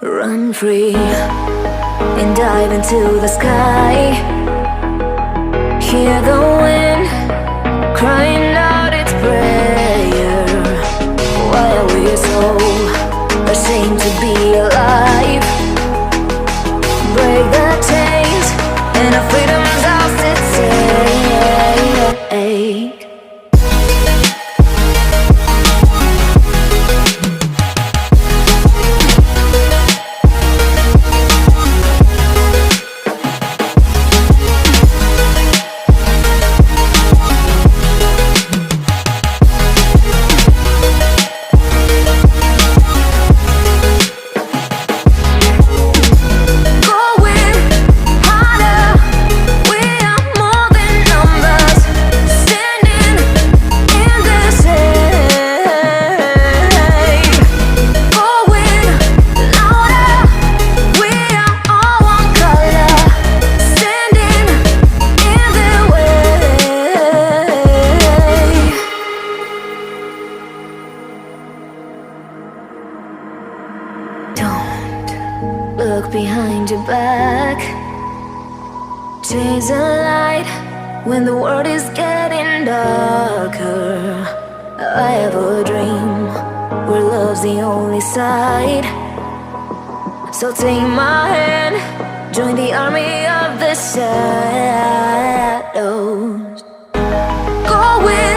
Run free and dive into the sky. Hear the wind crying out its prayer. Why are we so ashamed to be alive? Break the chains and our freedom's ours to take. Look behind your back. Chase a light when the world is getting darker. I have a dream where love's the only side. So take my hand, join the army of the shadows. Go with